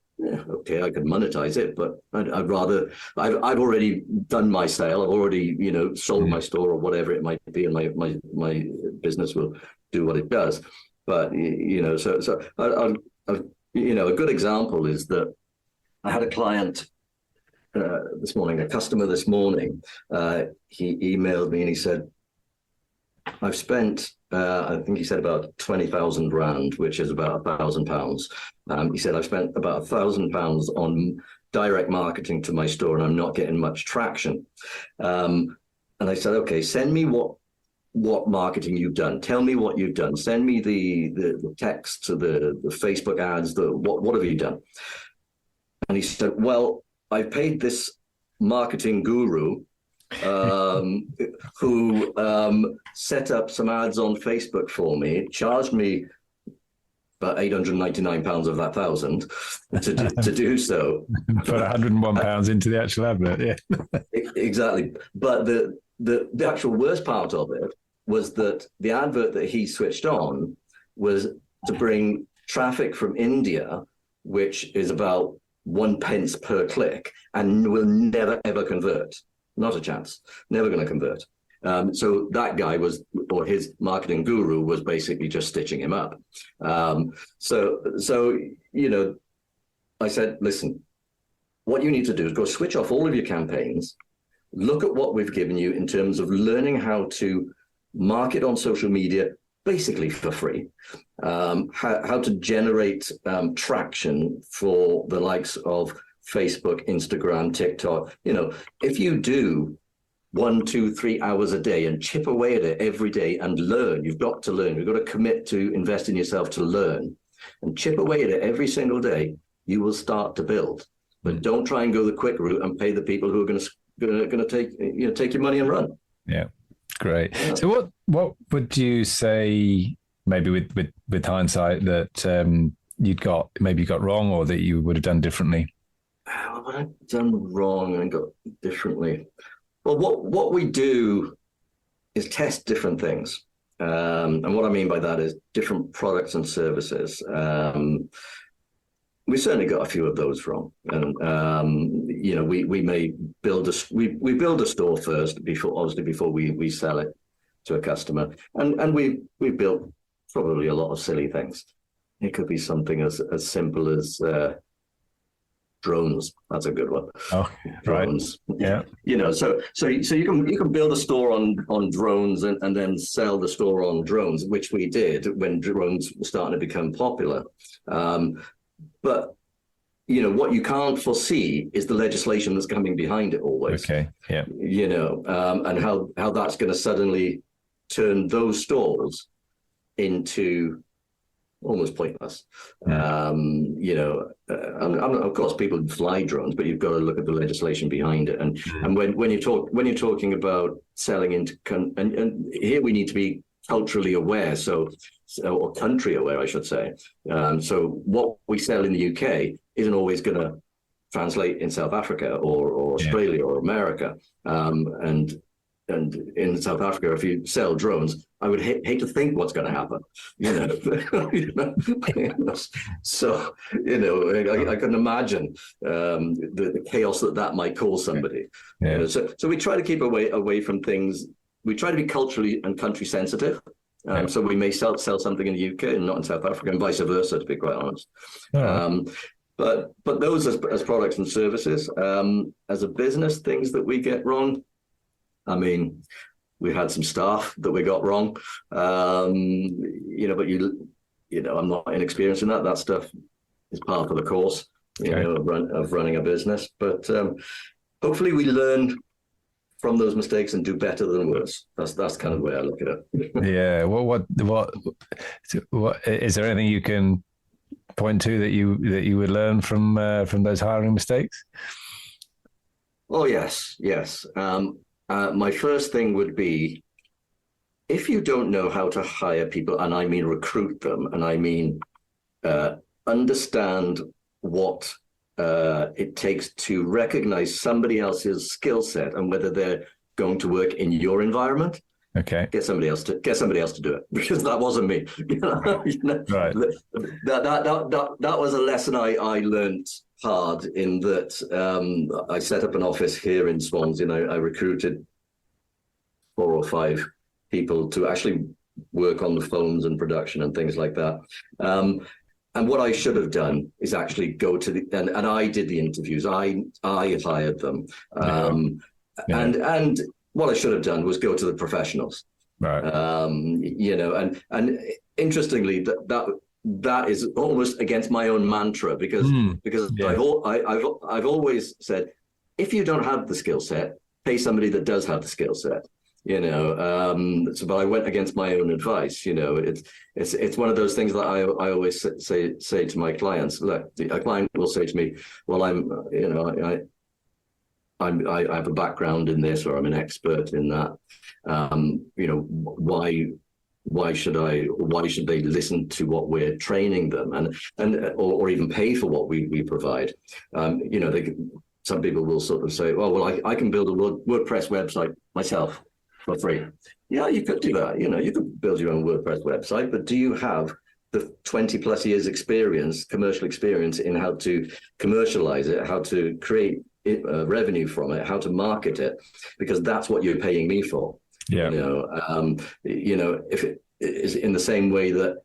okay, I could monetize it, but I'd rather, I've already done my sale. I've already, sold my store or whatever it might be, and my business will do what it does. But, so a good example is that I had a client this morning, a customer this morning. He emailed me and he said, I've spent, I think he said about 20,000 rand, which is about £1,000. He said, I've spent about £1,000 on direct marketing to my store and I'm not getting much traction. And I said, okay, send me what marketing you've done. Tell me what you've done. Send me the text, the Facebook ads, what have you done? And he said, well, I paid this marketing guru who set up some ads on Facebook for me, charged me about £899 of that £1,000 to do so. Put £101 into the actual advert, yeah. Exactly. But the actual worst part of it was that the advert that he switched on was to bring traffic from India, which is about 1 pence per click, and will never, ever convert. Not a chance. Never going to convert. So that guy or his marketing guru was basically just stitching him up. So I said, listen, what you need to do is go switch off all of your campaigns, look at what we've given you in terms of learning how to market on social media, basically for free, how to generate traction for the likes of Facebook, Instagram, TikTok. If you do 1, 2, 3 hours a day and chip away at it every day and learn, you've got to learn. You've got to commit to invest in yourself to learn and chip away at it every single day, you will start to build. But don't try and go the quick route and pay the people who are going to take your money and run. Yeah, great. Yeah. So what would you say, maybe with hindsight, that you got wrong, or that you would have done differently? What I've done wrong and got differently. Well, what we do is test different things. and what I mean by that is different products and services. We certainly got a few of those wrong, and we may build we build a store first before we sell it to a customer, and we built probably a lot of silly things. It could be something as simple as drones. That's a good one. Oh, drones. Right. Yeah. So you can build a store on drones and then sell the store on drones, which we did when drones were starting to become popular. But what you can't foresee is the legislation that's coming behind it always. Okay. Yeah. And how that's going to suddenly turn those stores into almost pointless. And of course, people fly drones, but you've got to look at the legislation behind it. And when you're talking about selling into and here we need to be culturally aware, or country aware, I should say. So what we sell in the UK isn't always going to translate in South Africa or Australia or America. And in South Africa, if you sell drones, I would hate to think what's going to happen. So I can imagine the chaos that might cause somebody. Yeah. So we try to keep away from things. We try to be culturally and country sensitive. So we may sell something in the UK and not in South Africa, and vice versa, to be quite honest. But those as products and services, as a business, things that we get wrong. I mean, we had some staff that we got wrong, but I'm not inexperienced in that. That stuff is part of the course, of running a business. But hopefully we learn from those mistakes and do better than worse. That's kind of the way I look at it. Yeah. What is there anything you can point to that you would learn from those hiring mistakes? Oh yes. My first thing would be, if you don't know how to hire people, and I mean recruit them, and I mean understand what it takes to recognize somebody else's skill set and whether they're going to work in your environment. Okay. Get somebody else to do it, because that wasn't me. Right. That was a lesson I learned hard, in that I set up an office here in Swansea, and I recruited 4 or 5 people to actually work on the phones and production and things like that. And what I should have done is actually go to and I did the interviews. I hired them. And what I should have done was go to the professionals. Right. And interestingly, that is almost against my own mantra, because I've always said, if you don't have the skill set, pay somebody that does have the skill set. But I went against my own advice. It's one of those things that I always say to my clients. Look, a client will say to me, well, I have a background in this, or I'm an expert in that. Why should they listen to what we're training them, or even pay for what we provide? Some people will sort of say, well, I can build a WordPress website myself for free. Yeah, you could do that. You could build your own WordPress website, but do you have the 20 plus years commercial experience in how to commercialize it, how to create revenue from it, how to market it? Because that's what you're paying me for. Yeah. If it is in the same way that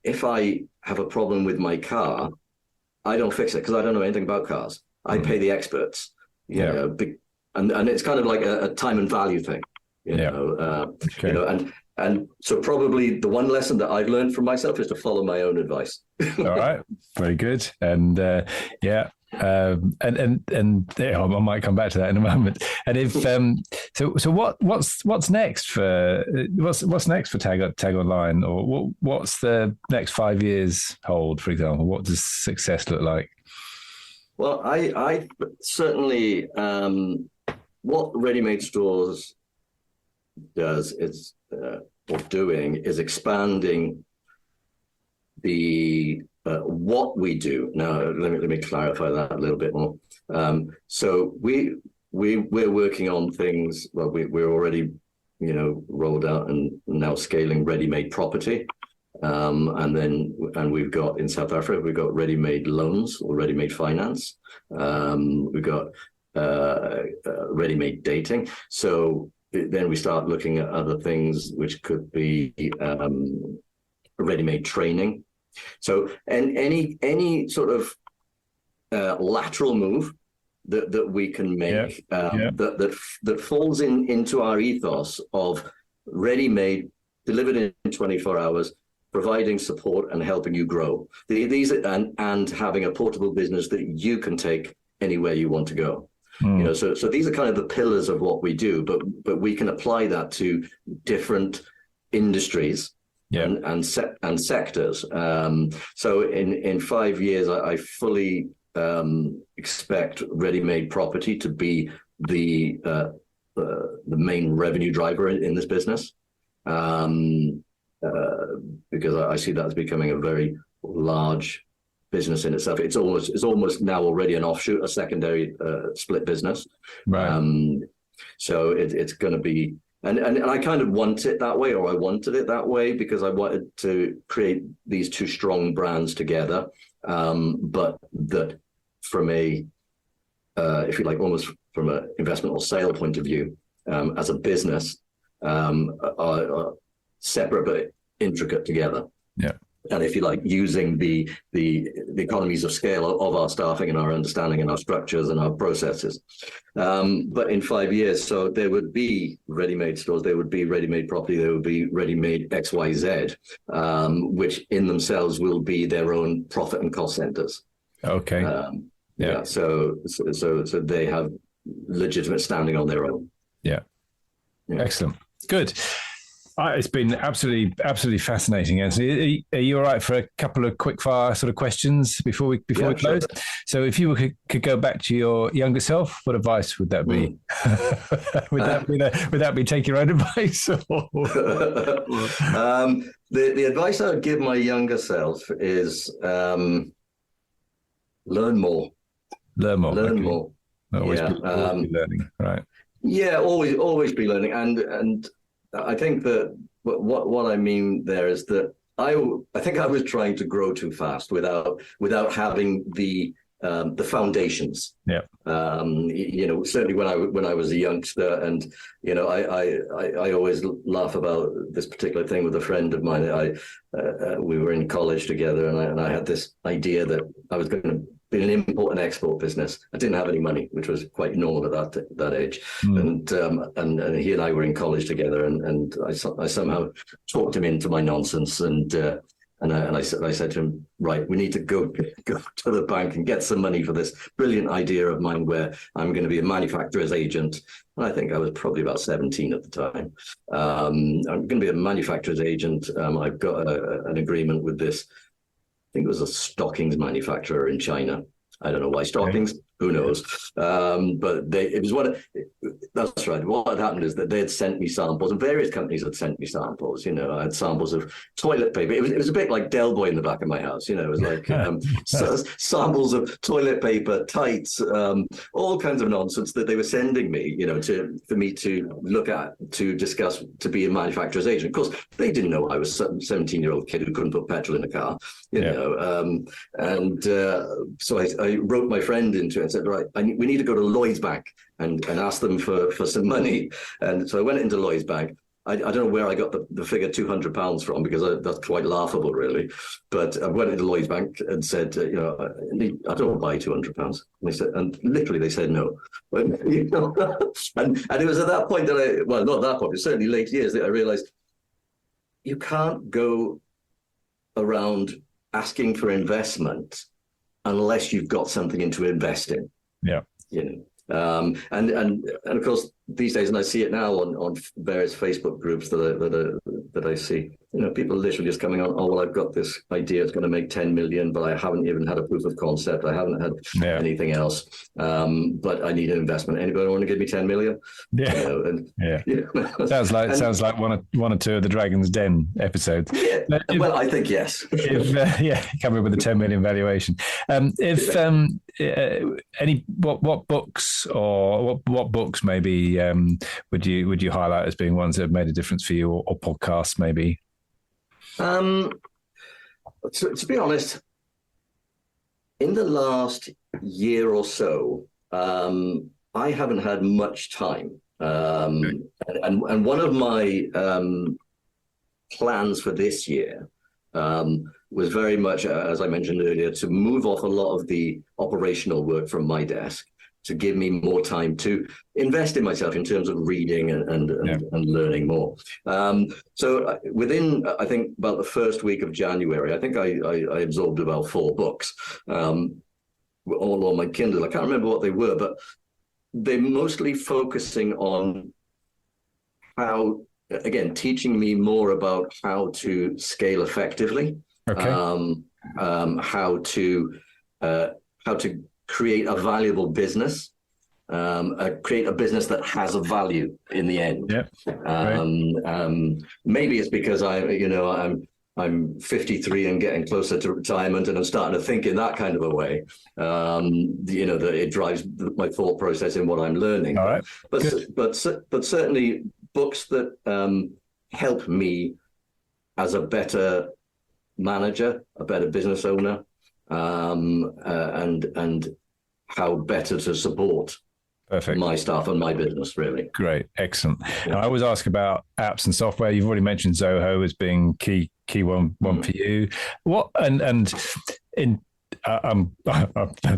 if I have a problem with my car, I don't fix it because I don't know anything about cars. I pay the experts. And it's kind of like a time and value thing. And so probably the one lesson that I've learned from myself is to follow my own advice. All right, very good. And I might come back to that in a moment. And if so what's next for Tag Online, or what's the next 5 years hold, for example? What does success look like? Well, I certainly what Ready-Made Stores does is expanding the what we do. Now, let me clarify that a little bit more. So we're working on things. Well, we're already rolled out and now scaling ready-made property. And we've got in South Africa, we've got ready-made loans or ready-made finance. We've got ready-made dating. So then we start looking at other things, which could be ready-made training. So, and any sort of lateral move that we can make that falls into our ethos of ready-made, delivered in 24 hours, providing support and helping you grow. These and having a portable business that you can take anywhere you want to go. So these are kind of the pillars of what we do, but we can apply that to different industries and sectors. So in 5 years, I fully expect ready-made property to be the main revenue driver in this business, because I see that as becoming a very large business in itself. It's almost now already an offshoot, a secondary split business. Right. So it's going to be, and I kind of want it that way, or I wanted it that way, because I wanted to create these two strong brands together, but that from a, if you like, almost from an investment or sale point of view, as a business, are separate but intricate together. Yeah. And if you like, using the economies of scale of our staffing and our understanding and our structures and our processes. But in 5 years, so there would be ready-made stores, there would be ready-made property, there would be ready-made XYZ, which in themselves will be their own profit and cost centers. Okay. So they have legitimate standing on their own. Yeah. Excellent. Good. It's been absolutely fascinating, Anthony. Are you all right for a couple of quick-fire sort of questions before we close? Sure. So, if you could go back to your younger self, what advice would that be? Would that be take your own advice? The advice I would give my younger self is learn more. Learn more. Learn more. Always be learning, right? Yeah, always be learning, and I think that what I mean there is that I think I was trying to grow too fast without having the foundations. Yeah. Certainly when I was a youngster, and I always laugh about this particular thing with a friend of mine. We were in college together, and I had this idea that I was going to be an import and export business. I didn't have any money, which was quite normal at that age. And he and I were in college together, and I somehow talked him into my nonsense, and I said to him, right, we need to go to the bank and get some money for this brilliant idea of mine where I'm going to be a manufacturer's agent. And I think I was probably about 17 at the time. I'm going to be a manufacturer's agent. I've got an agreement with this, I think it was a stockings manufacturer in China. I don't know why stockings, who knows? But that's right. What had happened is that they had sent me samples, and various companies had sent me samples. I had samples of toilet paper. It was a bit like Del Boy in the back of my house. It was like samples of toilet paper, tights, all kinds of nonsense that they were sending me, for me to look at, to discuss, to be a manufacturer's agent. Of course, they didn't know I was a 17-year-old kid who couldn't put petrol in a car, so I wrote my friend into it and said, right, we need to go to Lloyd's Bank and ask them for some money. And so I went into Lloyd's Bank. I don't know where I got the figure £200 from, because that's quite laughable, really. But I went into Lloyd's Bank and said, I don't buy £200. And they said, and literally they said no. And it was at that point that not that point, but certainly late years, that I realized you can't go around asking for investment unless you've got something to invest in. Yeah. And of course these days, and I see it now on various Facebook groups that I see, people literally just coming on, oh, well, I've got this idea, it's going to make 10 million, but I haven't even had a proof of concept. I haven't had anything else. But I need an investment. Anybody want to give me 10 million? Yeah. Sounds like one or two of the Dragon's Den episodes. Yeah. Well, I think yes. Coming up with a 10 million valuation. If what books or what books maybe would you highlight as being ones that have made a difference for you, or podcasts maybe? To be honest, in the last year or so, I haven't had much time. And one of my plans for this year was very much, as I mentioned earlier, to move off a lot of the operational work from my desk to give me more time to invest in myself in terms of reading and learning more. So within, I think, about the first week of January, I think I absorbed about 4 books, all on my Kindle. I can't remember what they were, but they're mostly focusing on how, again, teaching me more about how to scale effectively, how to create a valuable business, create a business that has a value in the end. Maybe it's because I'm 53 and getting closer to retirement, and I'm starting to think in that kind of a way. That it drives my thought process in what I'm learning. All right. But certainly books that help me as a better manager, a better business owner, and how better to support my staff and my business, really. Great, excellent. Yeah. I always ask about apps and software. You've already mentioned Zoho as being key one for you. What I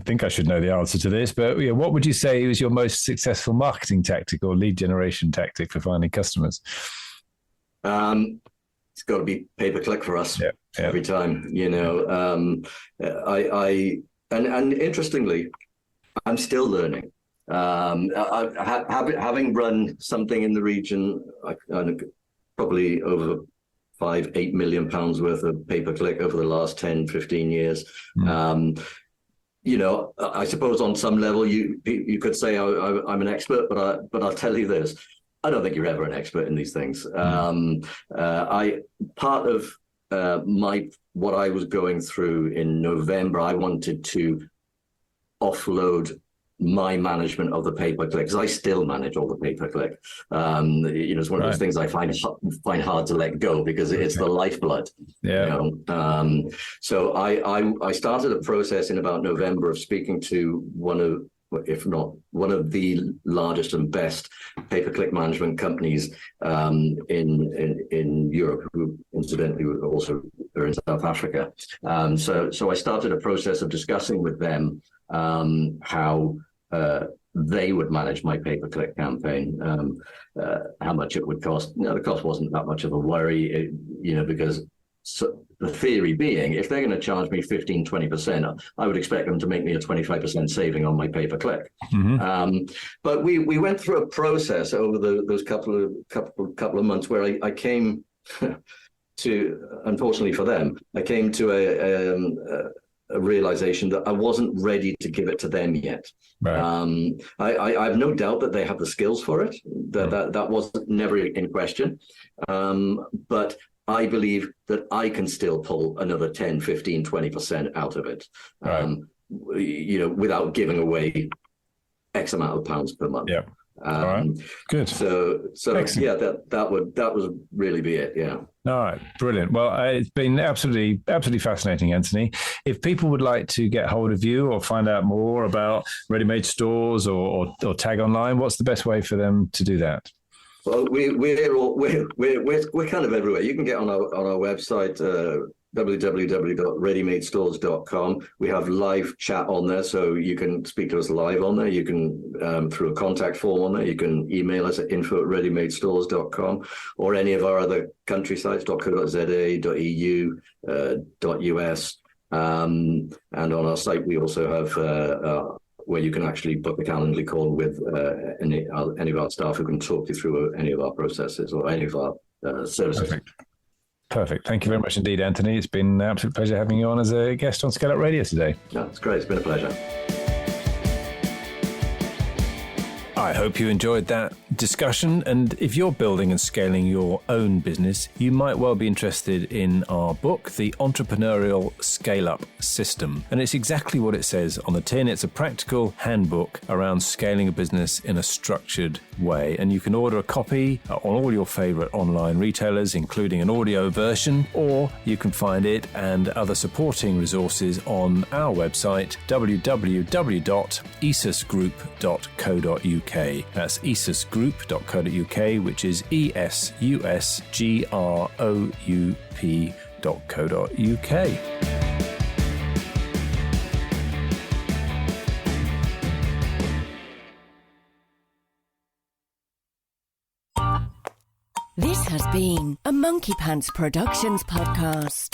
think I should know the answer to this, but what would you say was your most successful marketing tactic or lead generation tactic for finding customers? It's got to be pay-per-click for us every time. And interestingly, I'm still learning. Having run something in the region, probably over 5-8 million pounds worth of pay-per-click over the last 10-15 years. I suppose on some level you could say I'm an expert, but I'll tell you this: I don't think you're ever an expert in these things. Part of what I was going through in November, I wanted to offload my management of the pay-per-click, because I still manage all the pay-per-click. It's one of those things I find hard to let go, because it's the lifeblood. So I started a process in about November of speaking to one of the largest and best pay-per-click management companies in Europe, who incidentally also are in South Africa. So I started a process of discussing with them how they would manage my pay-per-click campaign, how much it would cost. The cost wasn't that much of a worry, because the theory being, if they're going to charge me 15-20%, I would expect them to make me a 25% saving on my pay-per-click. But we went through a process over those couple of months where I came to, unfortunately for them, I came to a realization that I wasn't ready to give it to them yet. I have no doubt that they have the skills for it. That was never in question. But I believe that I can still pull another 10, 15, 20% out of it, without giving away X amount of pounds per month. All right. Good. So that would really be it. Yeah. All right. Brilliant. Well, it's been absolutely fascinating, Anthony. If people would like to get hold of you or find out more about ready-made stores or Tag Online, what's the best way for them to do that? Well, we're kind of everywhere. You can get on our website, www.readymadestores.com. We have live chat on there, so you can speak to us live on there. You can through a contact form on there. You can email us at info@readymadestores.com, or any of our other country sites, .co.za, .eu, .us, and on our site we also have where you can actually book a Calendly call with any of our staff who can talk you through any of our processes or any of our services. Perfect. Thank you very much indeed, Anthony. It's been an absolute pleasure having you on as a guest on ScaleUp Radio today. No, it's great. It's been a pleasure. I hope you enjoyed that discussion. And if you're building and scaling your own business, you might well be interested in our book, The Entrepreneurial Scale-Up System. And it's exactly what it says on the tin. It's a practical handbook around scaling a business in a structured way. And you can order a copy on all your favorite online retailers, including an audio version, or you can find it and other supporting resources on our website, www.esusgroup.co.uk. That's esusgroup.co.uk, which is esusgroup.co.uk. This has been a Monkey Pants Productions podcast.